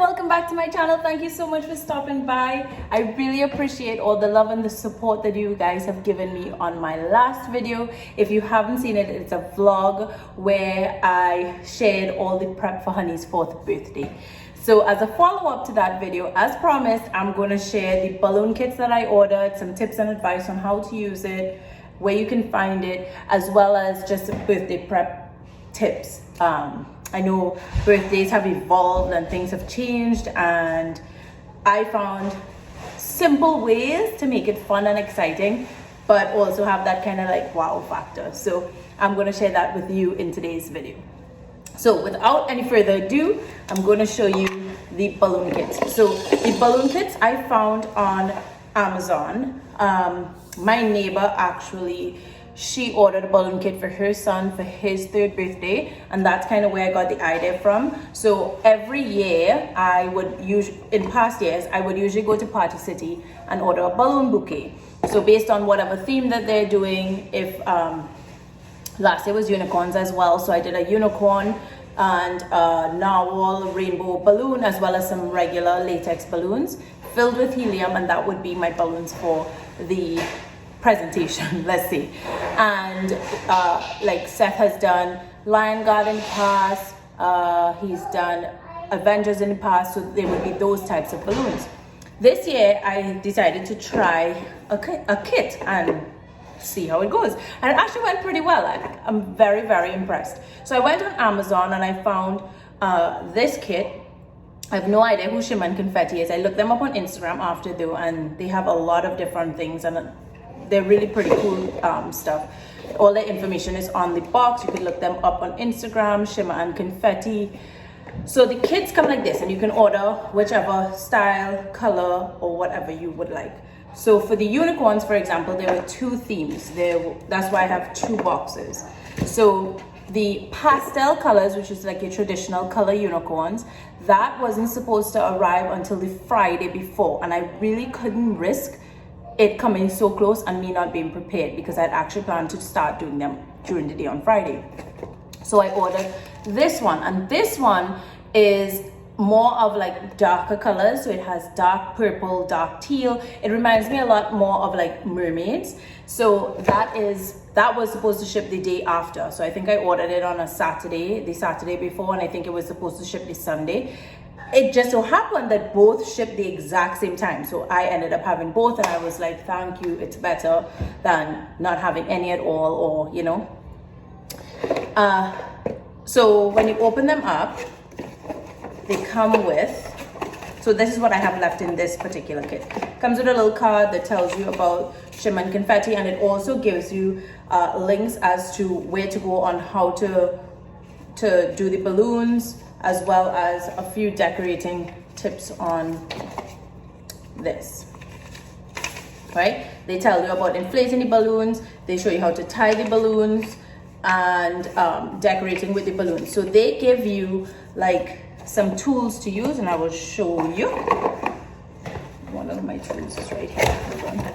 welcome back to my channel. Thank you so much for stopping by. I really appreciate all the love and the support that you guys have given me on my last video. If you haven't seen it, it's a vlog where I shared all the prep for Honey's 4th birthday. So as a follow-up to that video, as promised, I'm going to share the balloon kits that I ordered, some tips and advice on how to use it, where you can find it, as well as just birthday prep tips. I know birthdays have evolved and things have changed, and I found simple ways to make it fun and exciting, but also have that kind of like wow factor. So I'm going to share that with you in today's video. So without any further ado, I'm going to show you the balloon kits. So the balloon kits I found on Amazon. My neighbor actually, she ordered a balloon kit for her son for his 3rd birthday, and that's kind of where I got the idea from. So every year I would in past years I would usually go to Party City and order a balloon bouquet. So based on whatever theme that they're doing, if last year was unicorns as well, so I did a unicorn and a narwhal rainbow balloon, as well as some regular latex balloons filled with helium, and that would be my balloons for the presentation, let's see. And like Seth has done Lion Guard in the past, he's done Avengers in the past, so they would be those types of balloons. This year I decided to try a kit and see how it goes, and it actually went pretty well. I'm very, very impressed. So I went on Amazon and I found this kit. I have no idea who Shimmer and Confetti is. I looked them up on Instagram after though, and they have a lot of different things, and they're really pretty cool stuff. All the information is on the box. You can look them up on Instagram, Shimmer and Confetti. So the kits come like this, and you can order whichever style, color, or whatever you would like. So for the unicorns, for example, there were 2 themes. That's why I have 2 boxes. So the pastel colors, which is like your traditional color unicorns, that wasn't supposed to arrive until the Friday before, and I really couldn't risk it coming so close and me not being prepared, because I'd actually planned to start doing them during the day on Friday. So I ordered this one, and this one is more of like darker colors. So it has dark purple, dark teal. It reminds me a lot more of like mermaids. So that was supposed to ship the day after. So I think I ordered it on a Saturday, the Saturday before, and I think it was supposed to ship the Sunday. It just so happened that both shipped the exact same time. So I ended up having both, and I was like, thank you, it's better than not having any at all, or, you know. So when you open them up, they come with, so this is what I have left in this particular kit. Comes with a little card that tells you about Shimmer and Confetti, and it also gives you links as to where to go on how to do the balloons, as well as a few decorating tips on this, right? They tell you about inflating the balloons, they show you how to tie the balloons, and decorating with the balloons. So they give you like some tools to use, and I will show you. One of my tools is right here. Hold on.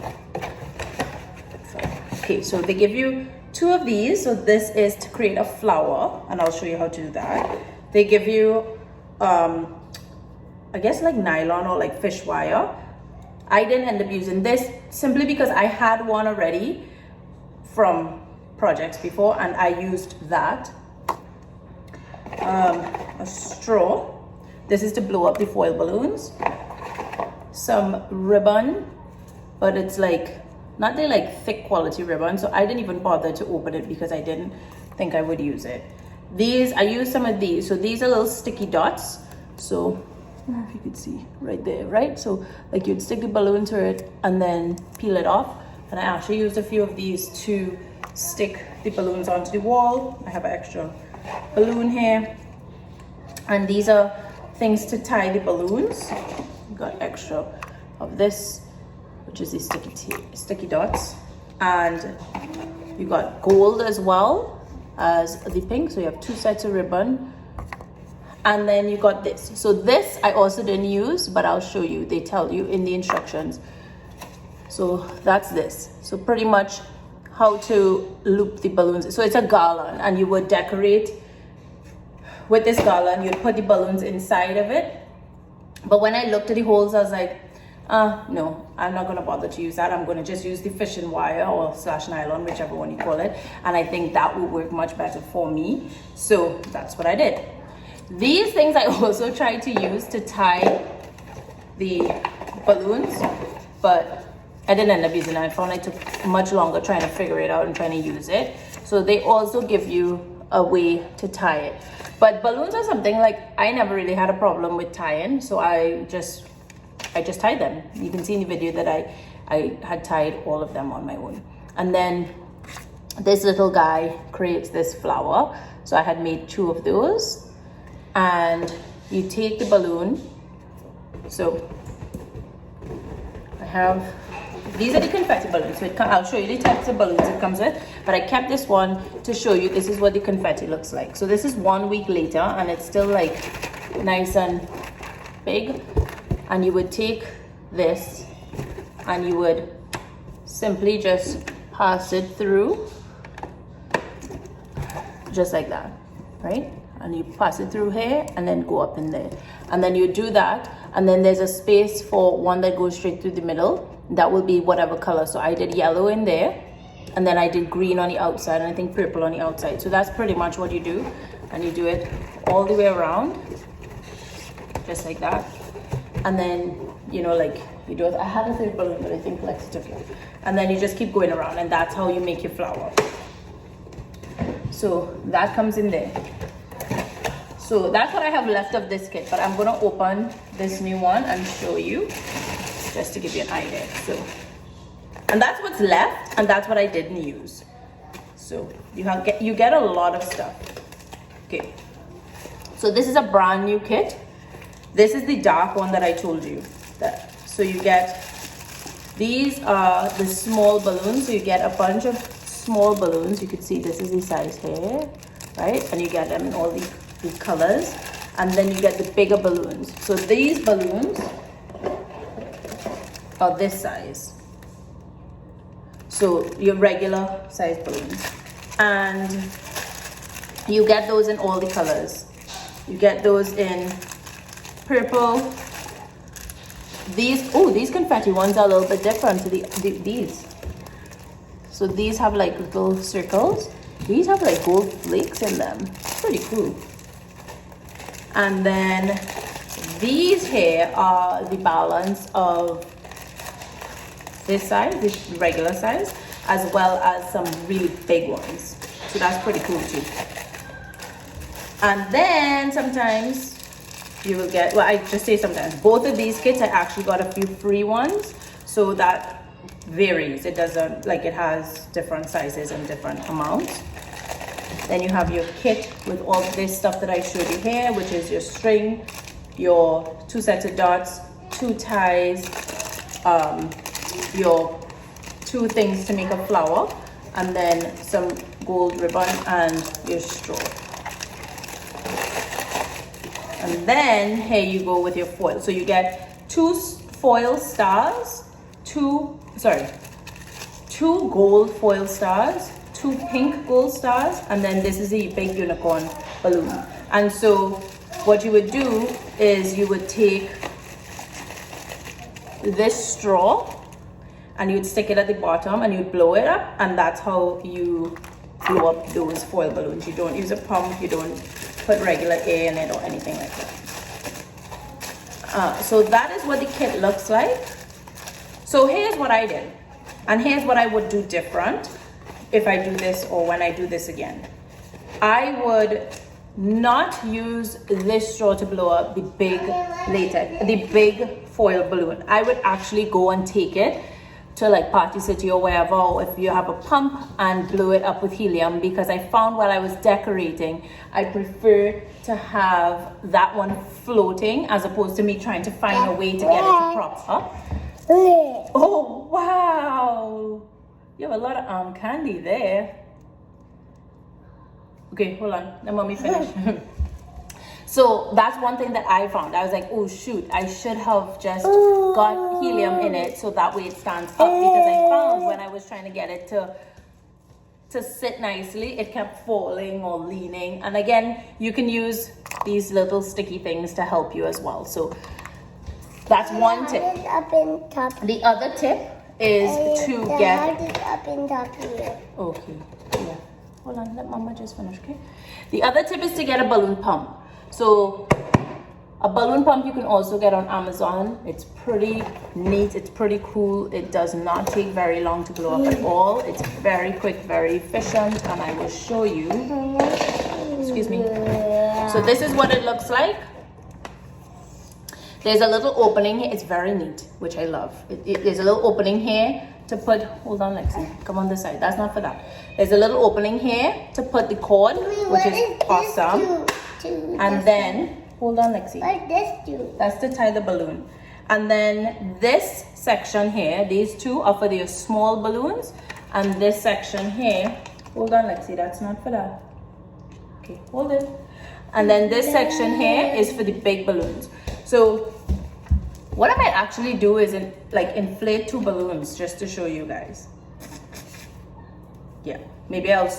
Okay, so they give you 2 of these. So this is to create a flower, and I'll show you how to do that. They give you, I guess like nylon or like fish wire. I didn't end up using this simply because I had one already from projects before, and I used that. A straw. This is to blow up the foil balloons. Some ribbon, but it's like not the like thick quality ribbon, so I didn't even bother to open it because I didn't think I would use it. These, I used some of these. So these are little sticky dots. So I don't know if you could see right there, right? So like you'd stick the balloon to it and then peel it off. And I actually used a few of these to stick the balloons onto the wall. I have an extra balloon here. And these are things to tie the balloons. Got extra of this, which is the sticky dots. And you got gold as well as the pink, so you have 2 sets of ribbon. And then you got this. So this I also didn't use, but I'll show you. They tell you in the instructions. So that's this. So pretty much how to loop the balloons. So it's a garland, and you would decorate with this garland. You'd put the balloons inside of it, But when I looked at the holes, I was like, no, I'm not going to bother to use that. I'm going to just use the fishing wire or slash nylon, whichever one you call it. And I think that will work much better for me. So that's what I did. These things I also tried to use to tie the balloons, but I didn't end up using it. I found it took much longer trying to figure it out and trying to use it. So they also give you a way to tie it. But balloons are something like I never really had a problem with tying, so I just tied them. You can see in the video that I had tied all of them on my own. And then this little guy creates this flower. So I had made 2 of those. And you take the balloon. So I have, these are the confetti balloons. So I'll show you the types of balloons it comes with. But I kept this one to show you this is what the confetti looks like. So this is 1 week later and it's still like nice and big. And you would take this and you would simply just pass it through just like that, right? And you pass it through here and then go up in there. And then you do that, and then there's a space for one that goes straight through the middle. That will be whatever color. So I did yellow in there, and then I did green on the outside, and I think purple on the outside. So that's pretty much what you do. And you do it all the way around, just like that. And then, you know, like you do it. I had a 3rd balloon, but I think Lexi took it. And then you just keep going around, and that's how you make your flower. So that comes in there. So that's what I have left of this kit, but I'm gonna open this new one and show you, just to give you an idea. So, and that's what's left, and that's what I didn't use. So you get a lot of stuff. Okay. So this is a brand new kit. This is the dark one that I told you. So you get, these are the small balloons. So you get a bunch of small balloons. You can see this is the size here, right? And you get them in all the colors. And then you get the bigger balloons. So these balloons are this size. So your regular size balloons. And you get those in all the colors. You get those in purple. These confetti ones are a little bit different to these. So these have like little circles. These have like gold flakes in them. It's pretty cool. And then these here are the balance of this size, this regular size, as well as some really big ones. So that's pretty cool too. And then sometimes you will get, well, I just say sometimes, both of these kits I actually got a few free ones, so that varies. It doesn't, like, it has different sizes and different amounts. Then you have your kit with all this stuff that I showed you here, which is your string, your 2 sets of dots, 2 ties, your 2 things to make a flower, and then some gold ribbon and your straw. And then here you go with your foil. So you get 2 foil stars, 2 gold foil stars, 2 pink gold stars, and then this is a big unicorn balloon. And so what you would do is you would take this straw and you'd stick it at the bottom and you'd blow it up, and that's how you blow up those foil balloons. You don't use a pump, you don't put regular air in it or anything like that. So that is what the kit looks like. So here's what I did, and here's what I would do different if I do this or when I do this again. I would not use this straw to blow up the big latex, the big foil balloon. I would actually go and take it to like Party City or wherever, or if you have a pump, and blow it up with helium, because I found while I was decorating, I prefer to have that one floating as opposed to me trying to find a way to get it to prop up. Oh, wow. You have a lot of arm candy there. Okay, hold on. Let mommy finish. So that's one thing that I found. I was like, oh shoot, I should have just got helium in it so that way it stands up, because I found when I was trying to get it to sit nicely, it kept falling or leaning. And again, you can use these little sticky things to help you as well. So That's one tip. Up in top. The other tip is to get. Up in top here. Okay. Yeah. Hold on. Let Mama just finish. Okay. The other tip is to get a balloon pump. So a balloon pump you can also get on Amazon. It's pretty neat. It's pretty cool. It does not take very long to blow up at all. It's very quick, very efficient, and I will show you. Excuse me. So this is what it looks like. There's a little opening here. It's very neat, which I love. There's a little opening here to put. Hold on, Lexi. Come on this side. That's not for that. There's a little opening here to put the cord, which is awesome. And then. Hold on, Lexi. What does this do? That's to tie the balloon. And then this section here, these two are for the small balloons. And this section here, hold on, Lexi, that's not for that. Okay, hold it. And then this section here is for the big balloons. So what I might actually do is inflate two balloons just to show you guys. Yeah, maybe I'll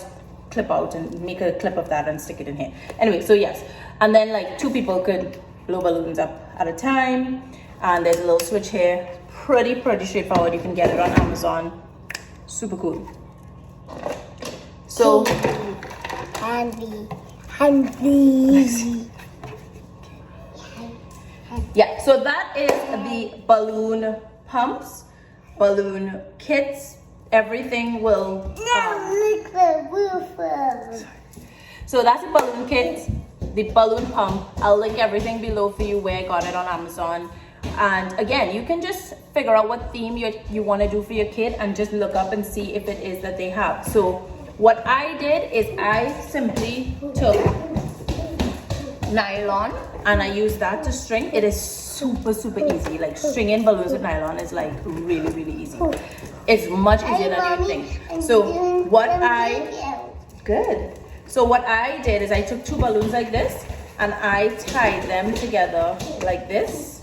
clip out and make a clip of that and stick it in here. Anyway, so yes. And then like two people could blow balloons up at a time. And there's a little switch here. Pretty straightforward. You can get it on Amazon. Super cool. So handy. Yeah, so that is the balloon pumps, balloon kits. Everything will. So that's the balloon kit. The balloon pump. I'll link everything below for you where I got it on Amazon. And again, you can just figure out what theme you want to do for your kid and just look up and see if it is that they have. So what I did is I simply took nylon and I used that to string. It is super easy. Like stringing balloons with nylon is like really easy. It's much easier than you think. So what So what I did is I took two balloons like this and I tied them together like this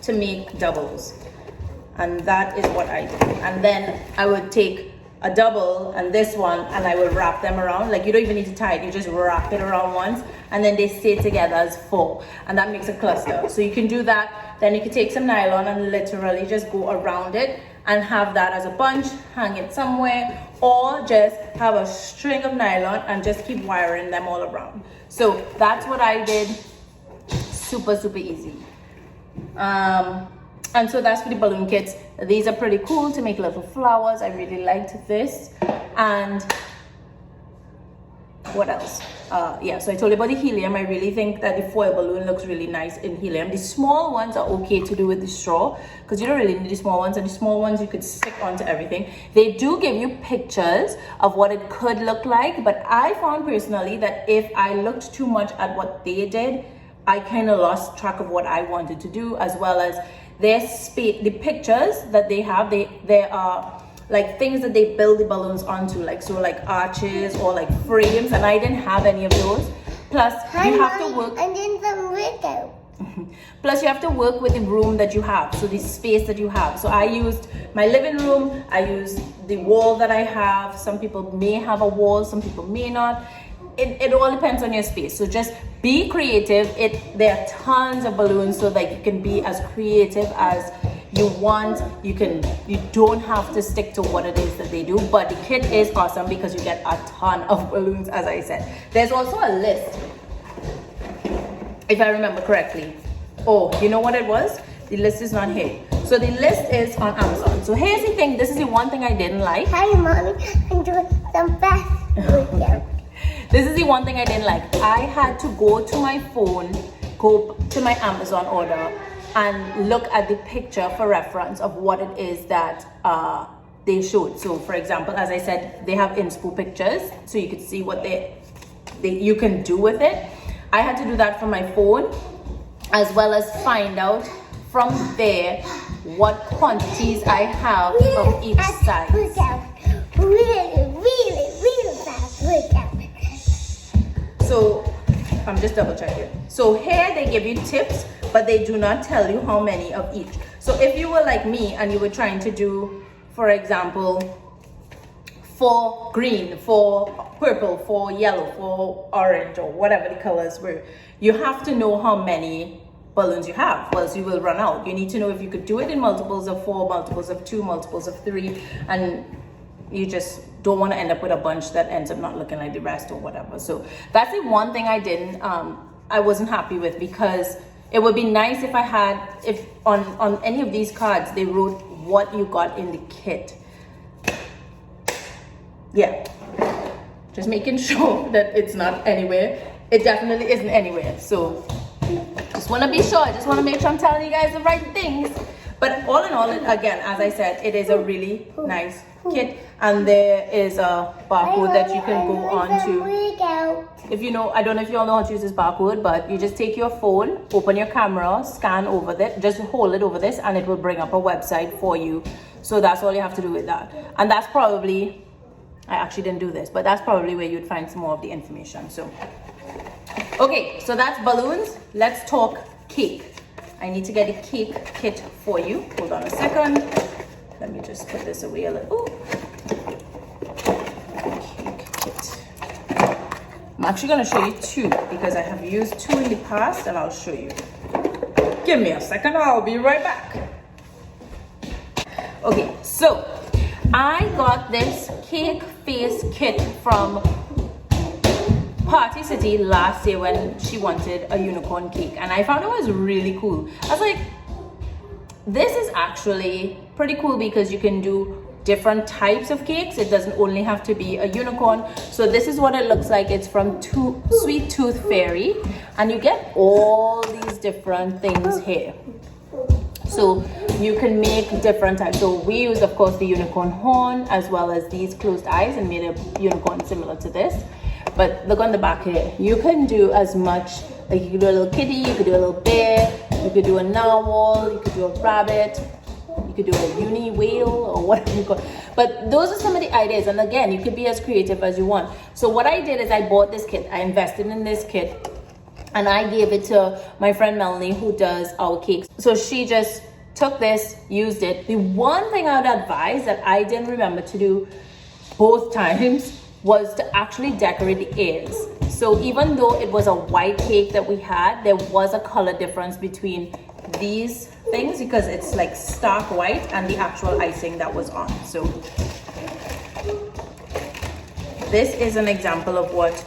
to make doubles. And that is what I did. And then I would take a double and this one and I would wrap them around. Like you don't even need to tie it, you just wrap it around once and then they stay together as four. And that makes a cluster. So you can do that. Then you can take some nylon and literally just go around it and have that as a bunch, hang it somewhere, or just have a string of nylon and just keep wiring them all around. So that's what I did. Super easy. And so that's for the balloon kits. These are pretty cool to make little flowers. I really liked this. And what else? Yeah, so I told you about the helium. I really think that the foil balloon looks really nice in helium. The small ones are okay to do with the straw because you don't really need the small ones, and the small ones you could stick onto everything. They do give you pictures of what it could look like, but I found personally that if I looked too much at what they did, I kind of lost track of what I wanted to do, as well as the pictures that they have. They are like things that they build the balloons onto, like arches or like frames, and I didn't have any of those. Plus you have to work. And then some window. Plus you have to work with the room that you have, so the space that you have. So I used my living room, I used the wall that I have. Some people may have a wall, some people may not. It all depends on your space. So just be creative. There are tons of balloons, so that you can be as creative as you want. You don't have to stick to what it is that they do, but the kit is awesome because you get a ton of balloons, as I said. There's also a list, if I remember correctly. Oh, you know what it was? The list is not here. So the list is on Amazon. So here's the thing. This is the one thing I didn't like. Hi, Mommy. I'm doing some fast workout. This is the one thing I didn't like. I had to go to my phone, go to my Amazon order, and look at the picture for reference of what it is that they showed. So for example, as I said, they have inspo pictures, so you could see what you can do with it. I had to do that from my phone, as well as find out from there what quantities I have of each size. Really fast workout. So I'm just double checking. So here they give you tips, but they do not tell you how many of each. So if you were like me and you were trying to do, for example, 4 green, 4 purple, 4 yellow, 4 orange, or whatever the colors were, you have to know how many balloons you have, else you will run out. You need to know if you could do it in multiples of 4, multiples of 2, multiples of 3, and you just don't want to end up with a bunch that ends up not looking like the rest or whatever. So that's the one thing I wasn't happy with, because it would be nice if I had, if on any of these cards they wrote what you got in the kit. Yeah, just making sure that it's not anywhere. It definitely isn't anywhere. So just want to be sure. I just want to make sure I'm telling you guys the right things. But all in all, again, as I said, it is a really nice kit, and there is a barcode that you can go on to. If you know, I don't know if you all know how to use this barcode, but you just take your phone, open your camera, scan over it, just hold it over this, and it will bring up a website for you. So that's all you have to do with that. And that's probably, I actually didn't do this, but that's probably where you'd find some more of the information. So, okay, so that's balloons. Let's talk cake. I need to get a cake kit for you. Hold on a second. Let me just put this away a little. Cake kit. I'm actually going to show you 2 because I have used 2 in the past, and I'll show you. Give me a second. I'll be right back. Okay, so I got this cake face kit from Party City last year when she wanted a unicorn cake, and I found it was really cool. I was like, this is actually pretty cool because you can do different types of cakes. It doesn't only have to be a unicorn. So this is what it looks like. It's from Sweet Tooth Fairy, and you get all these different things here. So you can make different types. So we used, of course, the unicorn horn as well as these closed eyes and made a unicorn similar to this. But look on the back here. You can do as much, like you could do a little kitty, you could do a little bear, you could do a narwhal, you could do a rabbit, you could do a uni whale or whatever you call it. But those are some of the ideas. And again, you could be as creative as you want. So what I did is I bought this kit. I invested in this kit and I gave it to my friend Melanie, who does our cakes. So she just took this, used it. The one thing I would advise that I didn't remember to do both times was to actually decorate the ears. So even though it was a white cake that we had, there was a color difference between these things because it's like stark white and the actual icing that was on. So this is an example of what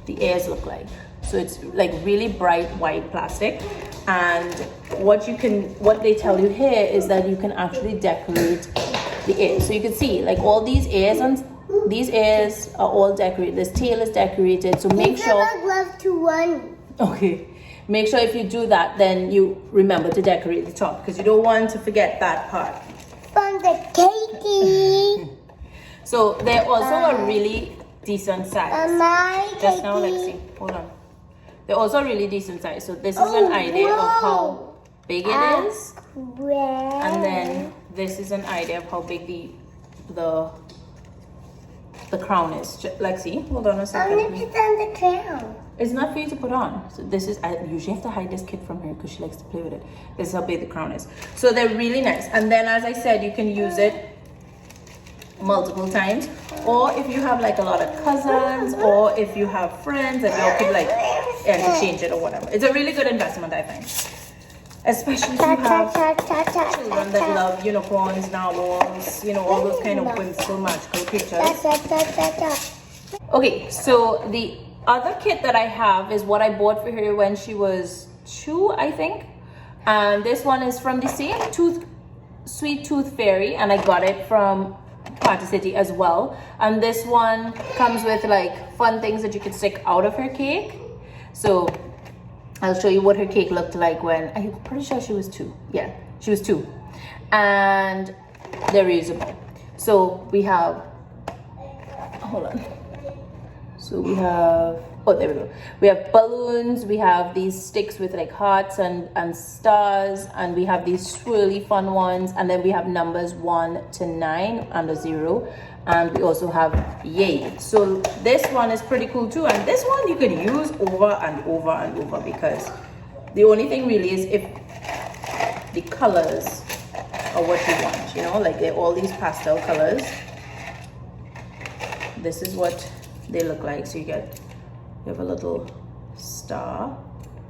the ears look like. So it's like really bright white plastic, and what they tell you here is that you can actually decorate the ears. So you can see like all these ears, and these ears are all decorated. This tail is decorated. So make sure. I love to run. Okay. Make sure if you do that, then you remember to decorate the top because you don't want to forget that part. From the cakey. So they're also a really decent size. Just now, let's see. Hold on. They're also a really decent size. So this is an idea of how big it is. And then this is an idea of how big the crown is. Lexi, hold on a second. I'm gonna put on the crown. It's not for you to put on. So this is, I usually have to hide this kit from her because she likes to play with it. This is how big the crown is. So they're really nice. And then as I said, you can use it multiple times. Or if you have like a lot of cousins, or if you have friends and y'all could like interchange it or whatever. It's a really good investment, I think. Especially if you have children that love unicorns, narwhals, you know, all those kind of whimsical, magical creatures. Okay, so the other kit that I have is what I bought for her when she was 2, I think. And this one is from the same Sweet Tooth Fairy, and I got it from Party City as well. And this one comes with like fun things that you can stick out of her cake. So I'll show you what her cake looked like when, I'm pretty sure she was 2. Yeah, she was 2. And they're reusable. So we have, hold on. So we have, oh, there we go. We have balloons, we have these sticks with like hearts and stars, and we have these swirly fun ones, and then we have numbers 1 to 9 and a 0, and we also have yay. So this one is pretty cool too, and this one you could use over and over and over, because the only thing really is if the colors are what you want, you know, like they're all these pastel colors. This is what they look like. So you have a little star,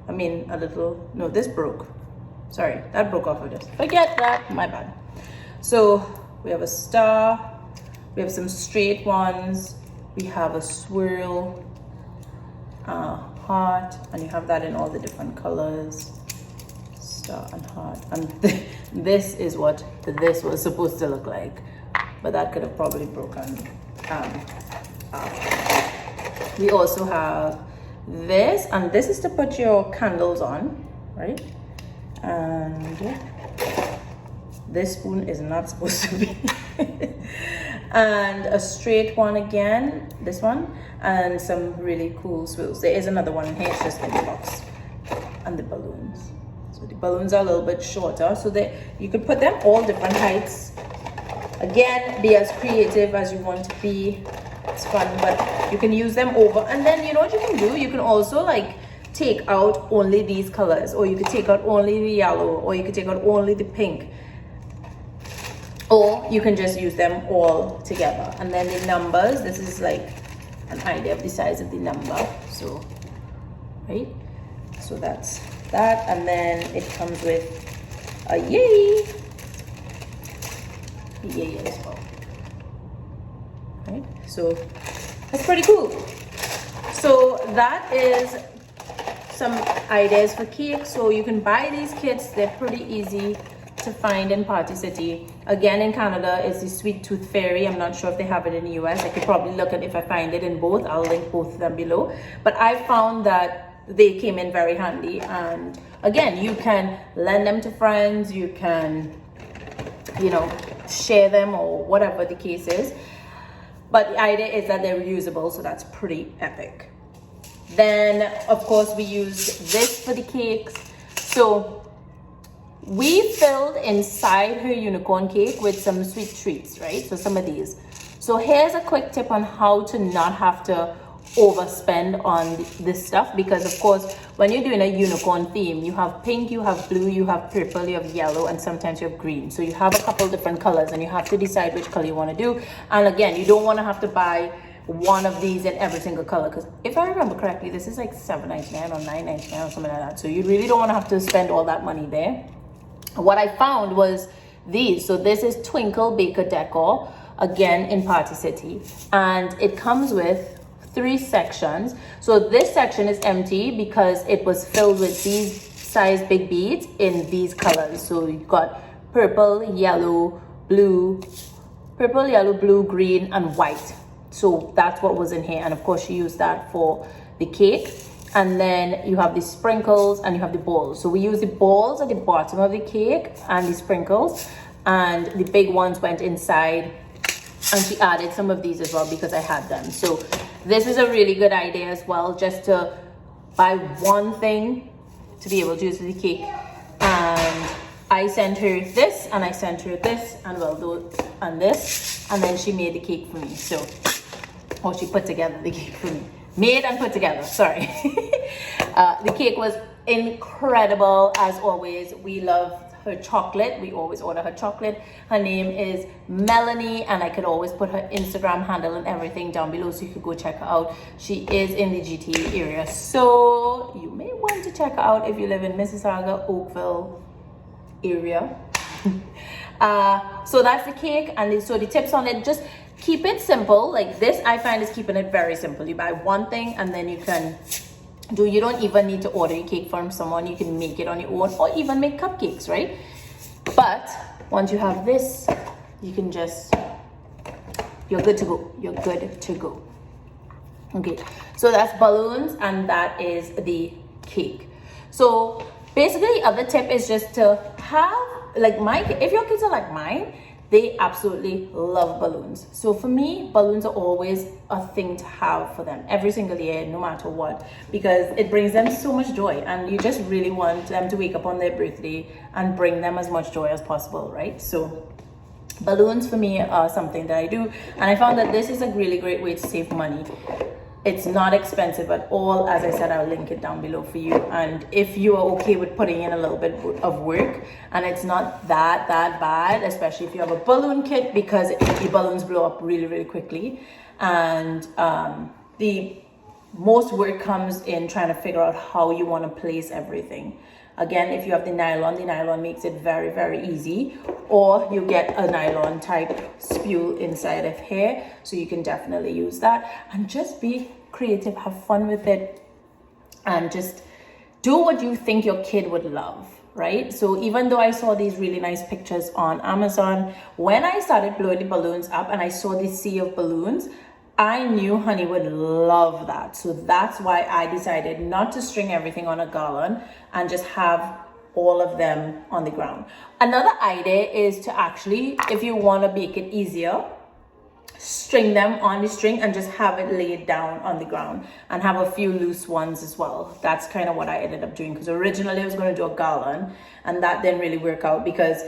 I mean, a little, no, this broke. Sorry, that broke off of this. Forget that, my bad. So we have a star, we have some straight ones, we have a swirl, heart, and you have that in all the different colors, star and heart. And this is what this was supposed to look like, but that could have probably broken off. We also have this, and this is to put your candles on, right? And this spoon is not supposed to be. And a straight one again, this one, and some really cool swirls. There is another one in here, it's just in the box. And the balloons. So the balloons are a little bit shorter, so that you could put them all different heights. Again, be as creative as you want to be. It's fun, but you can use them over. And then you know what you can do? You can also like take out only these colors, or you could take out only the yellow, or you could take out only the pink, or you can just use them all together. And then the numbers, this is like an idea of the size of the number. So right, so that's that. And then it comes with a yay as well, right? So that's pretty cool. So that is some ideas for cake. So you can buy these kits, they're pretty easy to find in Party City. Again, in Canada, it's the Sweet Tooth Fairy. I'm not sure if they have it in the US. I could probably look at if I find it in both. I'll link both of them below. But I found that they came in very handy. And again, you can lend them to friends. You can, you know, share them or whatever the case is. But the idea is that they're reusable, so that's pretty epic. Then, of course, we use this for the cakes. So we filled inside her unicorn cake with some sweet treats, right? So some of these. So here's a quick tip on how to not have to overspend on this stuff, because of course when you're doing a unicorn theme, you have pink, you have blue, you have purple, you have yellow, and sometimes you have green. So you have a couple different colors and you have to decide which color you want to do. And again, you don't want to have to buy one of these in every single color, because if I remember correctly, this is like $7.99 or $9.99 or something like that. So you really don't want to have to spend all that money there. What I found was these. So this is Twinkle Baker Decor, again in Party City, and it comes with 3 sections. So this section is empty because it was filled with these size big beads in these colors. So you've got purple, yellow, blue, green, and white. So that's what was in here. And of course you use that for the cake. And then you have the sprinkles and you have the balls. So we use the balls at the bottom of the cake and the sprinkles, and the big ones went inside. And she added some of these as well because I had them. So this is a really good idea as well, just to buy one thing to be able to use for the cake. And I sent her this, and I sent her this, and and this, and then she made the cake for me. So, or she put together the cake for me. Made and put together, sorry. The cake was incredible as always. We love her chocolate. We always order her chocolate. Her name is Melanie, and I could always put her Instagram handle and everything down below so you could go check her out. She is in the GTA area, so you may want to check her out if you live in Mississauga, Oakville area. So that's the cake, and so the tips on it, just keep it simple. Like this, I find, is keeping it very simple. You buy one thing and then you can you don't even need to order your cake from someone. You can make it on your own, or even make cupcakes, right? But once you have this, you can just, you're good to go. You're good to go. Okay, so that's balloons and that is the cake. So basically, other tip is just to have, like if your kids are like mine, they absolutely love balloons. So for me, balloons are always a thing to have for them every single year, no matter what, because it brings them so much joy, and you just really want them to wake up on their birthday and bring them as much joy as possible, right? So balloons for me are something that I do, and I found that this is a really great way to save money. It's not expensive at all. As I said, I'll link it down below for you. And if you are okay with putting in a little bit of work, and it's not that bad, especially if you have a balloon kit, because the balloons blow up really, really quickly. And the most work comes in trying to figure out how you want to place everything. Again, if you have the nylon makes it very, very easy. Or you get a nylon type spool inside of here, so you can definitely use that. And just be creative, have fun with it, and just do what you think your kid would love, right? So even though I saw these really nice pictures on Amazon, when I started blowing the balloons up and I saw this sea of balloons, I knew Honey would love that. So that's why I decided not to string everything on a garland and just have all of them on the ground. Another idea is to actually, if you want to make it easier, string them on the string and just have it laid down on the ground and have a few loose ones as well. That's kind of what I ended up doing, because originally I was going to do a garland and that didn't really work out because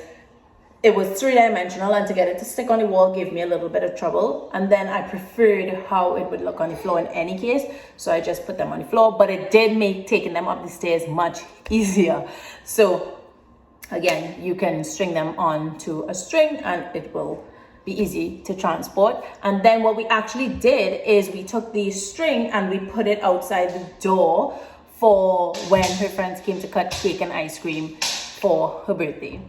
it was 3-dimensional, and to get it to stick on the wall gave me a little bit of trouble. And then I preferred how it would look on the floor in any case, so I just put them on the floor. But it did make taking them up the stairs much easier. So again, you can string them onto a string and it will be easy to transport. And then what we actually did is we took the string and we put it outside the door for when her friends came to cut cake and ice cream for her birthday.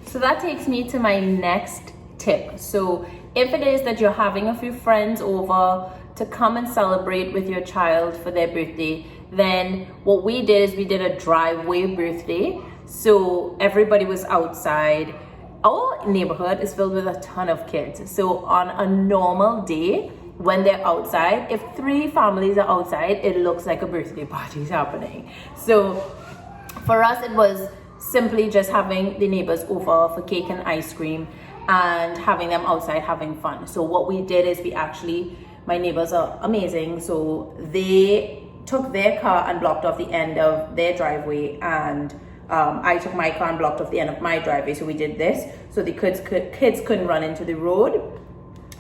So that takes me to my next tip. So if it is that you're having a few friends over to come and celebrate with your child for their birthday, then what we did is we did a driveway birthday. So everybody was outside. Our neighborhood is filled with a ton of kids. So on a normal day, when they're outside, if 3 families are outside, it looks like a birthday party is happening. So for us, it was simply just having the neighbors over for cake and ice cream and having them outside having fun. So what we did is my neighbors are amazing. So they took their car and blocked off the end of their driveway, and I took my car and blocked off the end of my driveway. So we did this so the kids couldn't run into the road,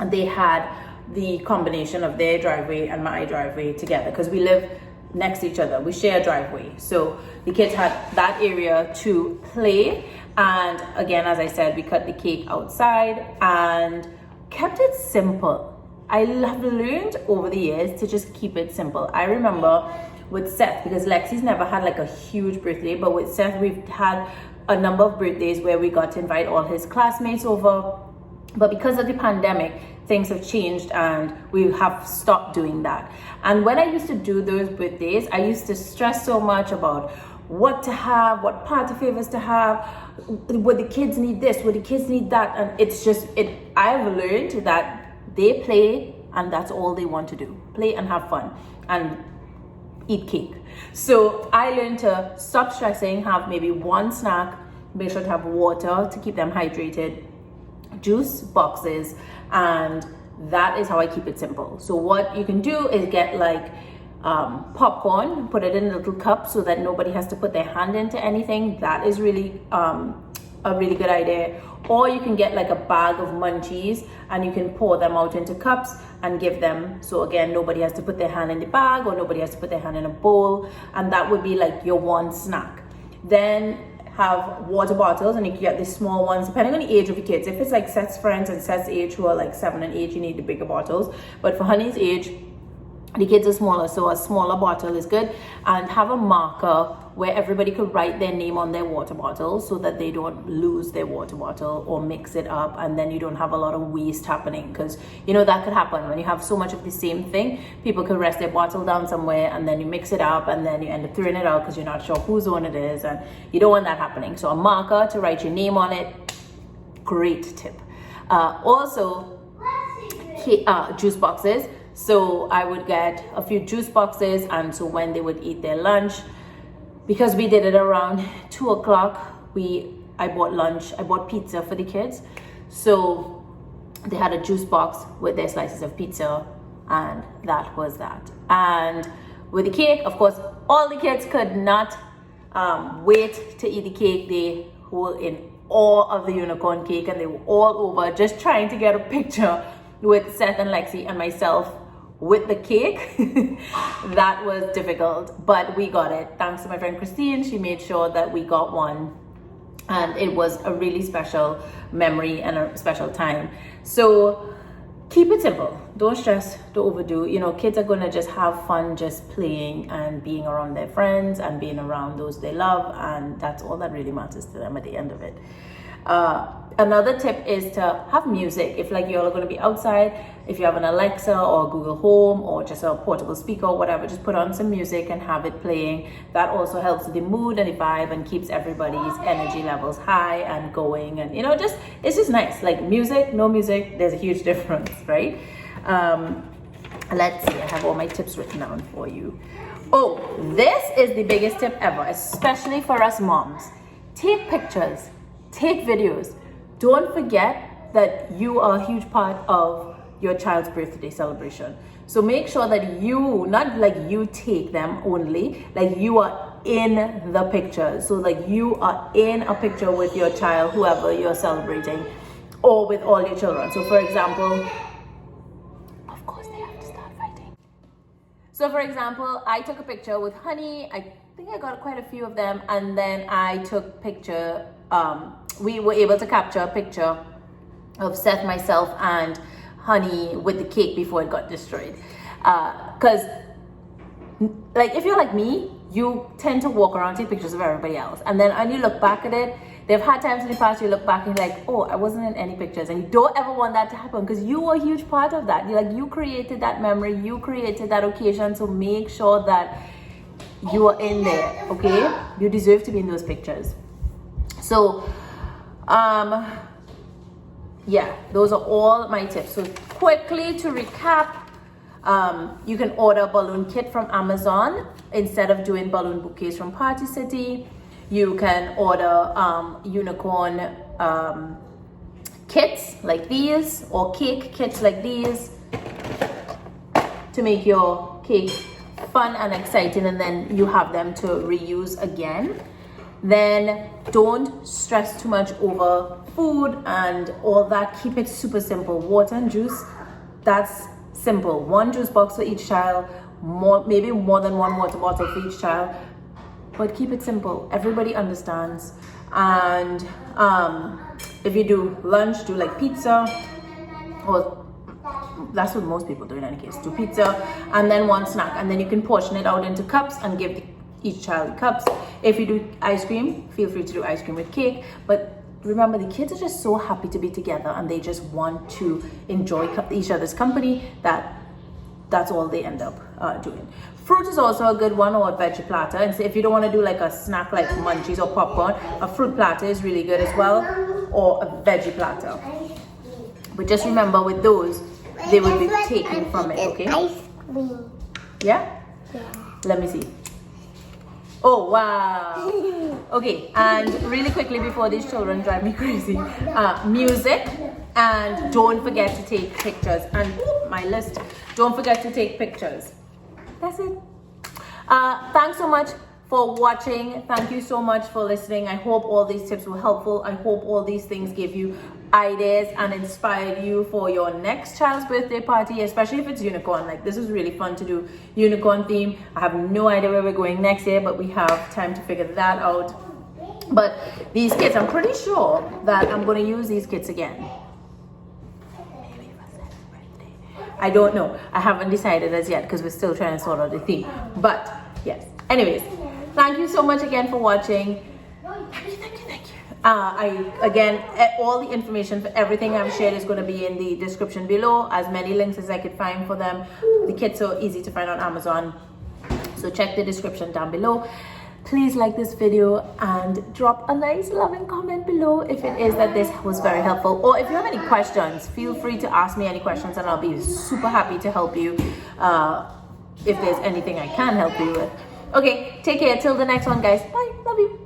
and they had the combination of their driveway and my driveway together because we live next to each other. We share a driveway, so the kids had that area to play. And again, as I said, we cut the cake outside and kept it simple. I have learned over the years to just keep it simple. I remember with Seth, because Lexi's never had like a huge birthday, but with Seth we've had a number of birthdays where we got to invite all his classmates over. But because of the pandemic, things have changed and we have stopped doing that. And when I used to do those birthdays, I used to stress so much about what to have, what party favors to have, would the kids need this, would the kids need that, and I've learned that they play and that's all they want to do, play and have fun and eat cake. So I learned to stop stressing, have maybe one snack, make sure to have water to keep them hydrated, juice boxes, and that is how I keep it simple. So what you can do is get like popcorn, put it in a little cup so that nobody has to put their hand into anything. That is really a really good idea. Or you can get like a bag of munchies and you can pour them out into cups and give them. So again, nobody has to put their hand in the bag or nobody has to put their hand in a bowl, and that would be like your one snack. Then have water bottles, and you can get the small ones depending on the age of the kids. If it's like Seth's friends and Seth's age who are like 7 and 8, you need the bigger bottles. But for Honey's age, the kids are smaller, so a smaller bottle is good. And have a marker where everybody could write their name on their water bottle so that they don't lose their water bottle or mix it up, and then you don't have a lot of waste happening, because you know that could happen when you have so much of the same thing. People could rest their bottle down somewhere and then you mix it up and then you end up throwing it out because you're not sure whose own it is, and you don't want that happening. So a marker to write your name on it, great tip. Also juice boxes. So I would get a few juice boxes, and so when they would eat their lunch, because we did it around 2 o'clock, I bought pizza for the kids. So they had a juice box with their slices of pizza, and that was that. And with the cake, of course, all the kids could not wait to eat the cake. They were in awe of the unicorn cake, and they were all over just trying to get a picture with Seth and Lexi and myself with the cake. That was difficult, but we got it. Thanks to my friend Christine, she made sure that we got one, and it was a really special memory and a special time. So keep it simple. Don't stress, don't overdo. You know, kids are gonna just have fun just playing and being around their friends and being around those they love, and that's all that really matters to them at the end of it. Another tip is to have music. If like you're gonna be outside, if you have an Alexa or Google Home or just a portable speaker or whatever, just put on some music and have it playing. That also helps the mood and the vibe and keeps everybody's energy levels high and going. And you know, just it's just nice. Like music, no music, there's a huge difference, right? Let's see, I have all my tips written down for you. Oh, this is the biggest tip ever, especially for us moms. Take pictures, take videos. Don't forget that you are a huge part of your child's birthday celebration. So make sure that you, not like you take them only, like you are in the picture. So like you are in a picture with your child, whoever you're celebrating, or with all your children. So for example, of course they have to start fighting. So for example, I took a picture with Honey. I think I got quite a few of them, and then I took picture, we were able to capture a picture of Seth, myself, and Honey with the cake before it got destroyed. Because like if you're like me, you tend to walk around, take pictures of everybody else, and then when you look back at it, they've had times in the past you look back and you're like, oh, I wasn't in any pictures, and you don't ever want that to happen because you were a huge part of that. You're like, you created that memory, you created that occasion, so make sure that you are in there, okay? You deserve to be in those pictures. So yeah, those are all my tips. So quickly to recap, you can order Ballon Kit from Amazon instead of doing balloon bouquets from Party City. You can order unicorn kits like these, or cake kits like these, to make your cake fun and exciting, and then you have them to reuse again. Then don't stress too much over food and all that. Keep it super simple. Water and juice, that's simple. One juice box for each child, maybe more than one water bottle for each child, but keep it simple. Everybody understands. And if you do lunch, do like pizza, or that's what most people do in any case, do pizza and then one snack, and then you can portion it out into cups and give each child cups. If you do ice cream, feel free to do ice cream with cake, but remember, the kids are just so happy to be together and they just want to enjoy each other's company, that's all they end up doing. Fruit is also a good one, or a veggie platter. And so if you don't want to do like a snack like munchies or popcorn, a fruit platter is really good as well, or a veggie platter. But just remember, with those, they will be taken from it, okay? Ice cream. Yeah? Let me see. Oh, wow. Okay, and really quickly before these children drive me crazy, music, and don't forget to take pictures. And my list, don't forget to take pictures. That's it. Thanks so much for watching. Thank you so much for listening. I hope all these tips were helpful. I hope all these things gave you ideas and inspired you for your next child's birthday party, especially if it's unicorn. Like, this is really fun to do unicorn theme. I have no idea where we're going next year, but we have time to figure that out. But these kits, I'm pretty sure that I'm going to use these kits again. I don't know. I haven't decided as yet because we're still trying to sort out the theme. But yes. Anyways, thank you so much again for watching. Thank you. Again, all the information for everything I've shared is going to be in the description below. As many links as I could find for them. The kits are easy to find on Amazon, so check the description down below. Please like this video and drop a nice loving comment below if it is that this was very helpful, or if you have any questions, feel free to ask me any questions and I'll be super happy to help you if there's anything I can help you with. Okay, take care till the next one, guys. Bye. Love you.